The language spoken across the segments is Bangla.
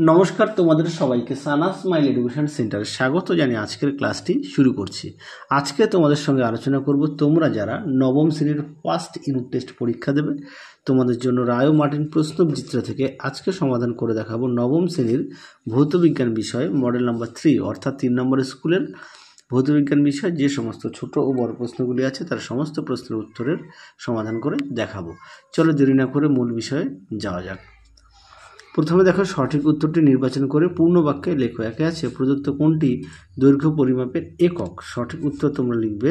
নমস্কার, তোমাদের সবাইকে সানা স্মাইল এডুকেশন সেন্টারে স্বাগত জানিয়ে আজকের ক্লাসটি শুরু করছি। আজকে তোমাদের সঙ্গে আলোচনা করব তোমরা যারা নবম শ্রেণীর ফার্স্ট ইউনিট টেস্ট পরীক্ষা দেবে তোমাদের জন্য রায় মার্টিন প্রশ্নবিচিত্র থেকে আজকে সমাধান করে দেখাবো নবম শ্রেণীর ভৌতবিজ্ঞান বিষয়ে মডেল নাম্বার 3 অর্থাৎ 3 নম্বর স্কুলের ভৌতবিজ্ঞান বিষয়ে যে সমস্ত ছোট ও বড় প্রশ্নগুলি আছে তার সমস্ত প্রশ্নের উত্তরের সমাধান করে দেখাবো। চলো দেরি না করে মূল বিষয়ে যাওয়া যাক। প্রথমে দেখো, সঠিক উত্তরটি নির্বাচন করে পূর্ণ বাক্যে লেখো। একে আছে প্রদত্ত কোনটি দৈর্ঘ্য পরিমাপের একক। সঠিক উত্তর তোমরা লিখবে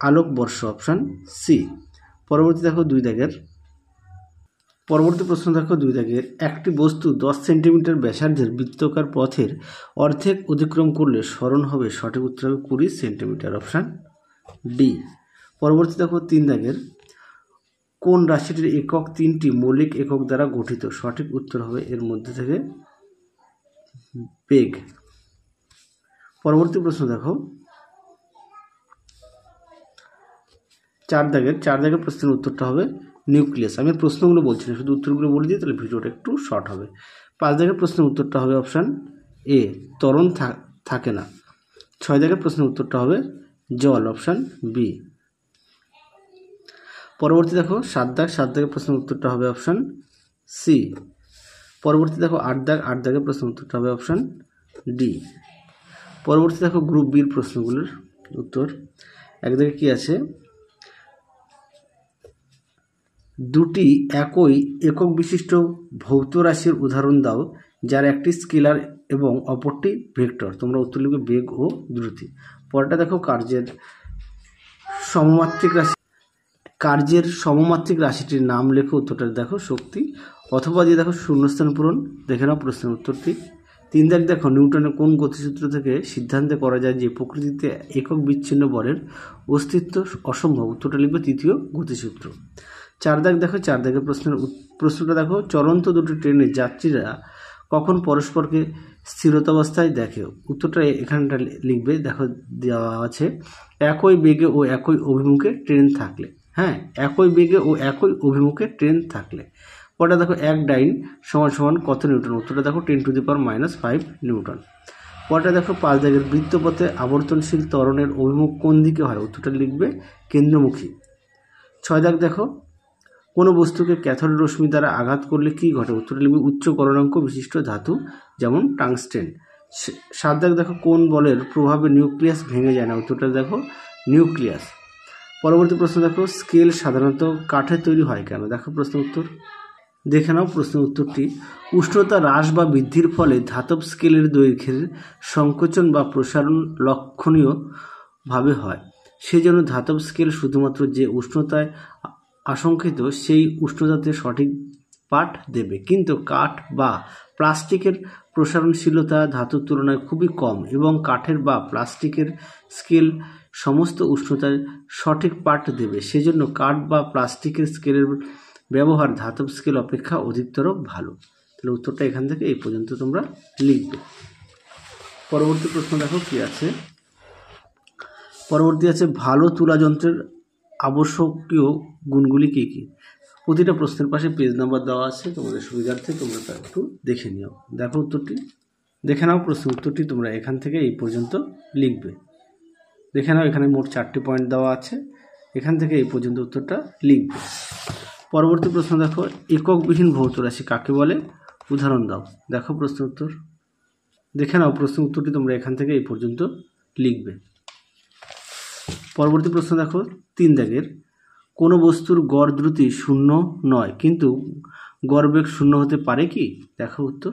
আলোকবর্ষ, অপশান সি। পরবর্তী দেখো 2 দাগের পরবর্তী প্রশ্ন দেখো 2 দাগের একটি বস্তু 10 সেন্টিমিটার ব্যাসার্ধের বৃত্তাকার পথের অর্ধেক অতিক্রম করলে সরণ হবে। সঠিক উত্তর হবে 20 সেন্টিমিটার, অপশান ডি। পরবর্তী দেখো 3 দাগের কোন রাশিটির একক 3টি মৌলিক একক দ্বারা গঠিত। সঠিক উত্তর হবে এর মধ্যে থেকে বেগ। পরবর্তী প্রশ্ন দেখো 4 দাগের প্রশ্নের উত্তরটা হবে নিউক্লিয়াস। আমি প্রশ্নগুলো বলছি না, শুধু উত্তরগুলো বলে দিই, তাহলে ভিডিওটা একটু শর্ট হবে। 5 দাগের প্রশ্নের উত্তরটা হবে অপশান এ, ত্বরণ থাকে না। 6 দাগের প্রশ্নের উত্তরটা হবে জল, অপশান বি। পরবর্তী দেখো 7 দাগের প্রশ্নের উত্তরটা হবে অপশান সি। পরবর্তী দেখো 8 দাগের প্রশ্নের উত্তরটা হবে অপশান ডি। পরবর্তী দেখো গ্রুপ বির প্রশ্নগুলোর উত্তর। 1 দাগে কি আছে, দুটি একই একক বিশিষ্ট ভৌত রাশির উদাহরণ দাও যার একটি স্কেলার এবং অপরটি ভেক্টর। তোমরা উত্তর লিখবে বেগ ও দ্রুতি। পরেরটা দেখো কার্যের সমমাত্রিক রাশিটির নাম লেখো। উত্তরটা দেখো শক্তি, অথবা দিয়ে দেখো শূন্যস্থান পূরণ। দেখে নাও প্রশ্নের উত্তরটি। 3 দাগ দেখো নিউটনের কোন গতিসূত্র থেকে সিদ্ধান্ত করা যায় যে প্রকৃতিতে একক বিচ্ছিন্ন বলের অস্তিত্ব অসম্ভব। উত্তরটা লিখবে তৃতীয় গতিসূত্র। 4 দাগ দেখো 4 দাগের প্রশ্নটা দেখো, চলন্ত দুটি ট্রেনের যাত্রীরা কখন পরস্পরকে স্থিরতাবস্থায় দেখে। উত্তরটা এখানটা লিখবে, দেখো দেওয়া আছে একই বেগে ও একই অভিমুখে ট্রেন থাকলে। হ্যাঁ, একই বেগে ও একই অভিমুখে ট্রেন থাকলে। পরটা দেখো এক ডাইন সমান কত নিউটন। উত্তরটা দেখো 10⁵ নিউটন। পরটা দেখো 5 দাগের বৃত্তপথে আবর্তনশীল ত্বরণের অভিমুখ কোন দিকে হয়। উত্তরটা লিখবে কেন্দ্রমুখী। 6 দাগ দেখো কোনো বস্তুকে ক্যাথোড রশ্মি দ্বারা আঘাত করলে কি ঘটে। উত্তরটা লিখবে উচ্চ গলনাঙ্ক বিশিষ্ট ধাতু, যেমন টাংস্টেন। 7 দাগ দেখো কোন বলের প্রভাবে নিউক্লিয়াস ভেঙে যায় না। উত্তরটা দেখো নিউক্লিয়াস। পরবর্তী প্রশ্ন দেখো স্কেল সাধারণত কাঠের তৈরি হয় কেন। দেখো প্রশ্ন উত্তর, দেখে নাও প্রশ্নের উত্তরটি। উষ্ণতা হ্রাস বা বৃদ্ধির ফলে ধাতব স্কেলের দৈর্ঘ্যের সংকোচন বা প্রসারণ লক্ষণীয়ভাবে হয়। সেজন্য ধাতব স্কেল শুধুমাত্র যে উষ্ণতায় আশঙ্কিত সেই উষ্ণতাতে সঠিক পাঠ দেবে, কিন্তু কাঠ বা প্লাস্টিকের প্রসারণশীলতা ধাতুর তুলনায় খুবই কম এবং কাঠের বা প্লাস্টিকের স্কেল সমস্ত উষ্ণতায় সঠিক পাঠ দেবে। সেজন্য কাঠ বা প্লাস্টিকের স্কেলের ব্যবহার ধাতব স্কেল অপেক্ষা অধিকতর ভালো। তাহলে উত্তরটা এখান থেকে এই পর্যন্ত তোমরা লিখবে। পরবর্তী প্রশ্ন দেখো কি আছে। পরবর্তী আছে ভালো তুলা যন্ত্রের আবশ্যকীয় গুণগুলি কী কী। প্রতিটা প্রশ্নের পাশে পেজ নাম্বার দেওয়া আছে, তোমাদের সুবিধার্থে তোমরা তা একটু দেখে নিও। দেখো উত্তরটি, দেখে নাও প্রশ্নের উত্তরটি তোমরা এখান থেকে এই পর্যন্ত লিখবে। দেখে নাও এখানে মোট 4টি পয়েন্ট দেওয়া আছে, এখান থেকে এই পর্যন্ত উত্তরটা লিখবে। পরবর্তী প্রশ্ন দেখো এককবিহীন ভৌত রাশি কাকে বলে, উদাহরণ দাও। দেখো প্রশ্ন উত্তর, দেখে নাও প্রশ্নের উত্তরটি তোমরা এখান থেকে এই পর্যন্ত লিখবে। পরবর্তী প্রশ্ন দেখো 3 দাগের কোনো বস্তুর গড় দ্রুতি 0 নয় কিন্তু গড় বেগ 0 হতে পারে কি। দেখো উত্তর,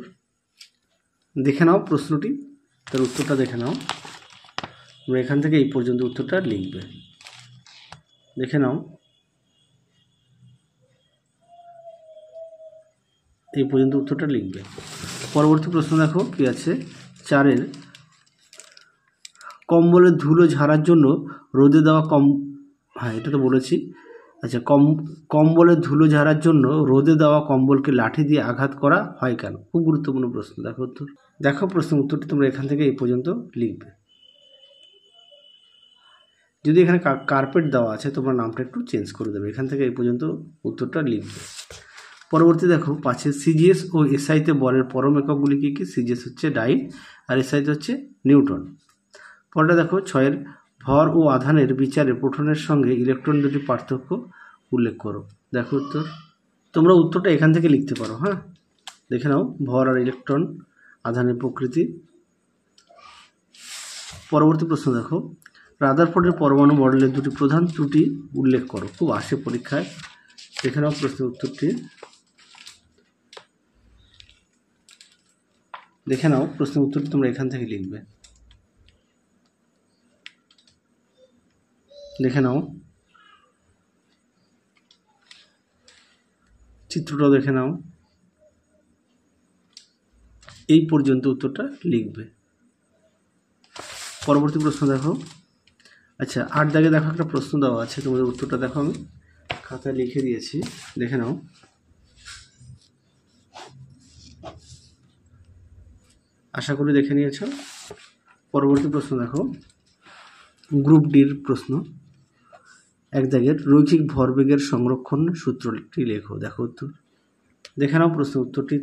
দেখে নাও প্রশ্নটি, তার উত্তরটা দেখে নাও। তোমরা এখান থেকে এই পর্যন্ত উত্তরটা লিখবে। দেখে নাও এই পর্যন্ত উত্তরটা লিখবে। পরবর্তী প্রশ্ন দেখো কি আছে। 4 কম্বলের ধুলো ঝাড়ার জন্য রোদে দেওয়া হ্যাঁ এটা তো বলেছি। আচ্ছা, কম্বলের ধুলো ঝাড়ার জন্য রোদে দেওয়া কম্বলকে লাঠি দিয়ে আঘাত করা হয় কেন। খুব গুরুত্বপূর্ণ প্রশ্ন। দেখো উত্তর, দেখো প্রশ্নের উত্তরটি তোমরা এখান থেকে এই পর্যন্ত লিখবে। যদি এখানে কার্পেট দেওয়া আছে তোমরা নামটা একটু চেঞ্জ করে দেবে, এখান থেকে এই পর্যন্ত উত্তরটা লিখবে। পরবর্তী দেখো 5 সিজিএস ও এসআইতে বলের পরম এককগুলি কী কী? সিজিএস হচ্ছে ডাইন আর এসআইতে হচ্ছে নিউটন। পরটা দেখো 6 ভর ও আধানের বিচারে প্রোটনের সঙ্গে ইলেকট্রন দুটি পার্থক্য উল্লেখ করো। দেখো উত্তর, তোমরা উত্তরটা এখান থেকে লিখতে পারো। হ্যাঁ, দেখে নাও ভর আর ইলেকট্রন আধানের প্রকৃতি। পরবর্তী প্রশ্ন দেখো, রাদারফোর্ডের পরমাণু মডেলের দুটি প্রধান ত্রুটি উল্লেখ করো। খুব আসে পরীক্ষায়। দেখে নাও প্রশ্নের উত্তরটি। দেখে নাও প্রশ্নের উত্তরটি তোমরা এখান থেকে লিখবে। দেখে নাও চিত্রটাও দেখে নাও, এই পর্যন্ত উত্তরটা লিখবে। পরবর্তী প্রশ্ন দেখো, আচ্ছা 8 দাগে দেখো একটা প্রশ্ন দেওয়া আছে, তোমাদের উত্তরটা দেখো, আমি খাতায় লিখে দিয়েছি, দেখে নাও। আশা করি দেখে নিয়েছ। পরবর্তী প্রশ্ন দেখো, গ্রুপ ডির প্রশ্ন, 1 দাগের রৈখিক ভরবেগের সংরক্ষণ সূত্রটি লেখো। দেখো উত্তর, দেখে নাও প্রশ্ন উত্তরটি,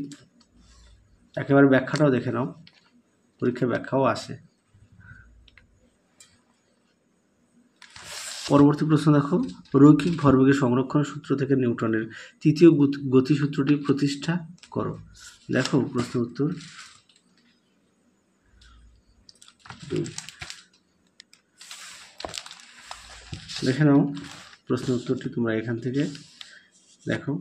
একেবারে ব্যাখ্যাটাও দেখে নাও, পরীক্ষায় ব্যাখ্যাও আসে। পরবর্তী প্রশ্ন দেখো, রৈখিক ভরবেগের সংরক্ষণ সূত্র থেকে নিউটনের তৃতীয় গতিসূত্রটি প্রতিষ্ঠা করো। দেখো প্রশ্ন উত্তর, দেখে নাও প্রশ্ন উত্তরটি তোমরা এখান থেকে দেখো।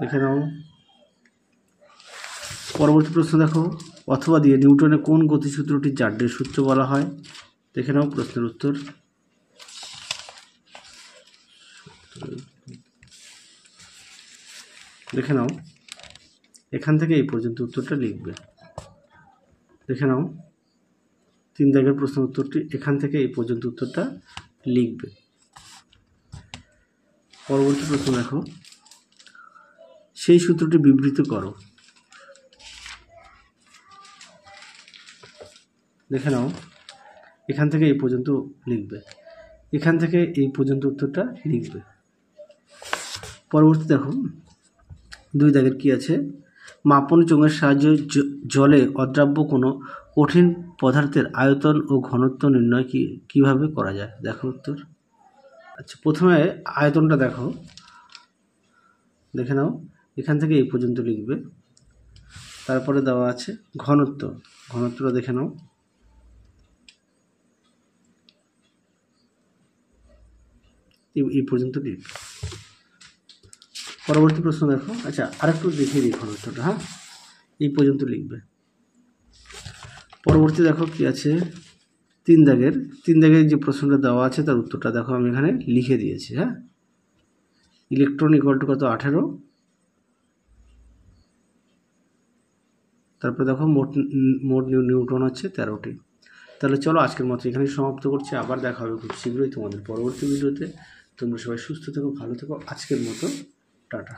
দেখে নাও পরবর্তী প্রশ্ন দেখো, অথবা দিয়ে নিউটনের কোন গতিসূত্রটি জাড্রের সূত্র বলা হয়? দেখে নাও প্রশ্নের উত্তর। দেখে নাও এখান থেকে এই পর্যন্ত উত্তরটা লিখবে। দেখে নাও 3 দাগের প্রশ্ন উত্তরটি, এখান থেকে এই পর্যন্ত উত্তরটা লিখবে। পরবর্তী প্রশ্ন দেখো, সেই সূত্রটি বিবৃত করো। দেখে নাও এখান থেকে এই পর্যন্ত লিখবে, এখান থেকে এই পর্যন্ত উত্তরটা লিখবে। পরবর্তী দেখো 2 দাগের কি আছে, মাপন চোঙের সাহায্যে জলে অদ্রাব্য কোনো কঠিন পদার্থের আয়তন ও ঘনত্ব নির্ণয় কিভাবে করা যায়? দেখো উত্তর। আচ্ছা প্রথমে আয়তনটা দেখো, দেখে নাও এখান থেকে এই পর্যন্ত লিখবে। তারপরে দেওয়া আছে ঘনত্ব, ঘনত্বটা দেখে নাও। এই পর্যন্ত লিখবে। পরবর্তী প্রশ্ন দেখো, আচ্ছা আরেকটু দেখিয়ে দিই ঘনত্বটা। হ্যাঁ, এই পর্যন্ত লিখবে। পরবর্তী দেখো কি আছে, 3 দাগের যে প্রশ্নটা দেওয়া আছে তার উত্তরটা দেখো, আমি এখানে লিখে দিয়েছি। হ্যাঁ, ইলেকট্রন ইকুয়াল টু কত? 18। তারপরে দেখো মোট নিউটন হচ্ছে 13টি। তাহলে চলো আজকের মতো এখানেই সমাপ্ত করছি, আবার দেখা হবে খুব শীঘ্রই তোমাদের পরবর্তী ভিডিওতে। তোমরা সবাই সুস্থ থেকো, ভালো থেকো। আজকের মতো টাটা।